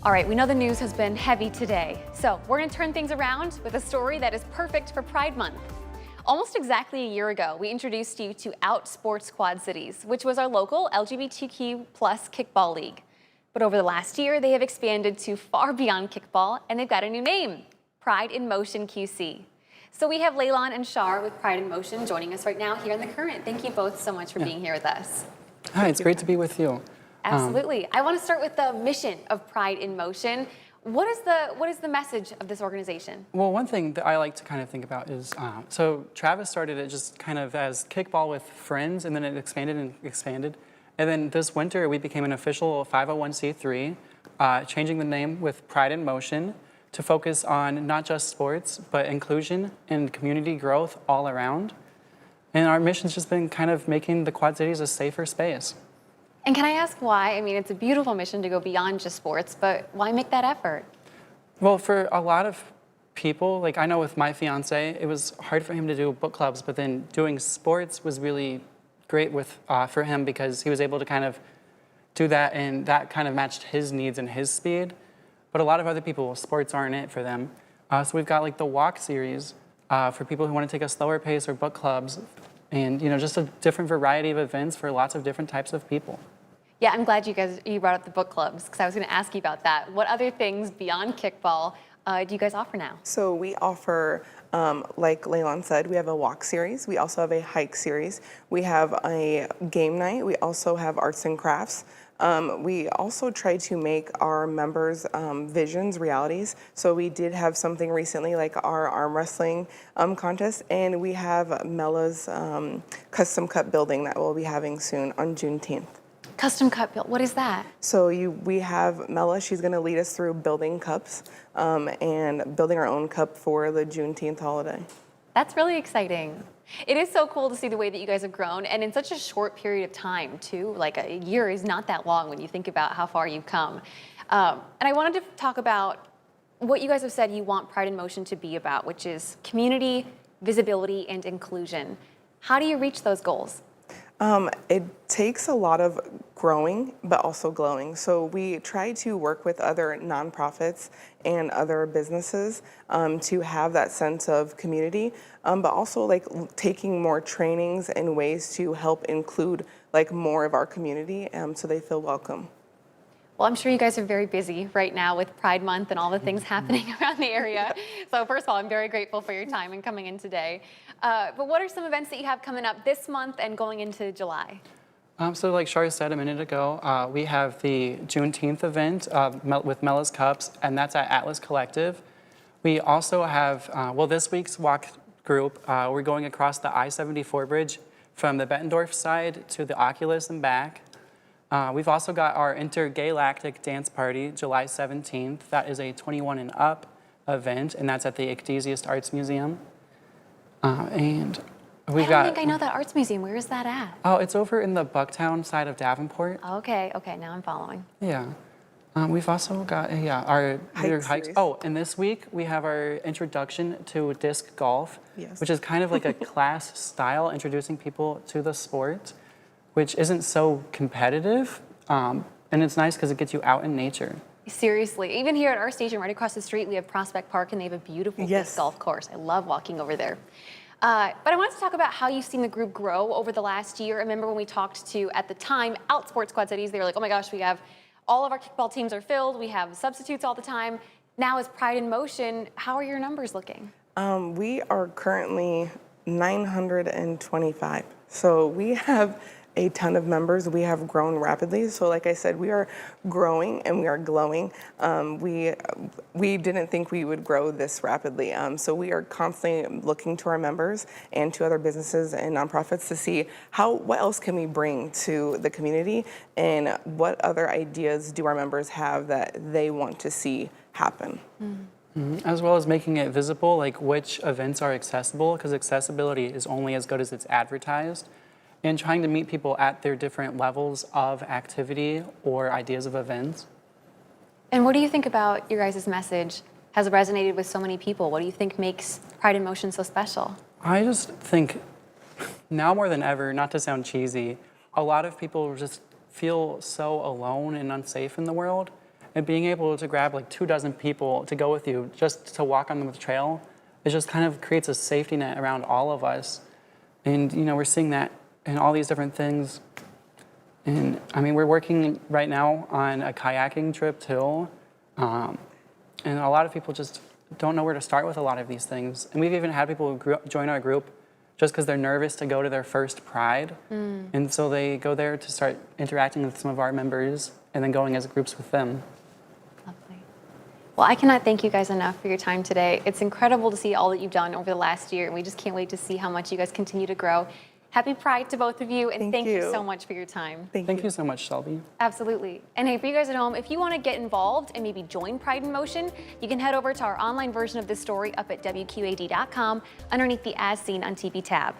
All right, we know the news has been heavy today, so we're gonna turn things around with a story that is perfect for Pride Month. Almost exactly a year ago, we introduced you to Out Sports Quad Cities, which was our local LGBTQ plus kickball league. But over the last year, they have expanded to far beyond kickball, and they've got a new name, Pride in Motion QC. So we have Leilon and Shar with Pride in Motion joining us right now here in the Current. Thank you both so much for being here with us. Hi, it's great to be with you. Absolutely. I want to start with the mission of Pride in Motion. What is the message of this organization? Well, one thing that I like to kind of think about is, so Travis started it just kind of as kickball with friends, and then it expanded and expanded. And then this winter, we became an official 501c3, changing the name with Pride in Motion to focus on not just sports, but inclusion and community growth all around. And our mission's just been kind of making the Quad Cities a safer space. And can I ask why? I mean, it's a beautiful mission to go beyond just sports, but why make that effort? Well, for a lot of people, like I know with my fiance, it was hard for him to do book clubs, but then doing sports was really great for him because he was able to kind of do that, and that kind of matched his needs and his speed. But a lot of other people, sports aren't it for them. So we've got like the walk series for people who want to take a slower pace, or book clubs, and just a different variety of events for lots of different types of people. Yeah, I'm glad you brought up the book clubs, because I was going to ask you about that. What other things beyond kickball do you guys offer now? So we offer, like Leilon said, we have a walk series. We also have a hike series. We have a game night. We also have arts and crafts. We also try to make our members' visions realities. So we did have something recently like our arm wrestling contest, and we have Mella's custom cup building that we'll be having soon on Juneteenth. Custom cup build, what is that? So we have Mella, she's gonna lead us through building cups and building our own cup for the Juneteenth holiday. That's really exciting. It is so cool to see the way that you guys have grown, and in such a short period of time too. Like a year is not that long when you think about how far you've come. And I wanted to talk about what you guys have said you want Pride in Motion to be about, which is community, visibility, and inclusion. How do you reach those goals? It takes a lot of growing, but also glowing. So we try to work with other nonprofits and other businesses to have that sense of community, but also like taking more trainings and ways to help include like more of our community so they feel welcome. Well, I'm sure you guys are very busy right now with Pride Month and all the things happening around the area. So first of all, I'm very grateful for your time and coming in today. But what are some events that you have coming up this month and going into July? So like Shar said a minute ago, we have the Juneteenth event with Mella's Cups, and that's at Atlas Collective. We also have, this week's walk group, we're going across the I-74 bridge from the Bettendorf side to the Oculus and back. We've also got our Intergalactic Dance Party, July 17th. That is a 21 and up event, and that's at the Ecdesiast Arts Museum. And I don't think I know that arts museum. Where is that at? Oh, it's over in the Bucktown side of Davenport. Okay, now I'm following. Yeah. We've also got our hikes. Oh, and this week we have our introduction to disc golf, which is kind of like a class style, introducing people to the sport, which isn't so competitive, and it's nice because it gets you out in nature. Seriously, even here at our station right across the street, we have Prospect Park, and they have a beautiful disc golf course. I love walking over there. But I wanted to talk about how you've seen the group grow over the last year. I remember when we talked to, at the time, Out Sports Quad Cities, they were like, oh my gosh, we have all of our kickball teams are filled, we have substitutes all the time. Now as Pride in Motion, how are your numbers looking? We are currently 925. So we have a ton of members. We have grown rapidly. So like I said, we are growing and we are glowing. We didn't think we would grow this rapidly. So we are constantly looking to our members and to other businesses and nonprofits to see what else can we bring to the community, and what other ideas do our members have that they want to see happen. As well as making it visible, like which events are accessible, because accessibility is only as good as it's advertised. And trying to meet people at their different levels of activity or ideas of events. And what do you think about your guys' message has resonated with so many people? What do you think makes Pride in Motion so special? I just think now more than ever, not to sound cheesy, a lot of people just feel so alone and unsafe in the world. And being able to grab like 24 people to go with you just to walk on the trail, it just kind of creates a safety net around all of us. And we're seeing that in all these different things. And I mean, we're working right now on a kayaking trip too. And a lot of people just don't know where to start with a lot of these things. And we've even had people join our group just because they're nervous to go to their first Pride. And so they go there to start interacting with some of our members and then going as groups with them. Lovely. Well, I cannot thank you guys enough for your time today. It's incredible to see all that you've done over the last year, and we just can't wait to see how much you guys continue to grow. Happy Pride to both of you, and thank you so much for your time. Thank you so much, Shelby. Absolutely. And hey, for you guys at home, if you want to get involved and maybe join Pride in Motion, you can head over to our online version of this story up at WQAD.com underneath the As Seen on TV tab.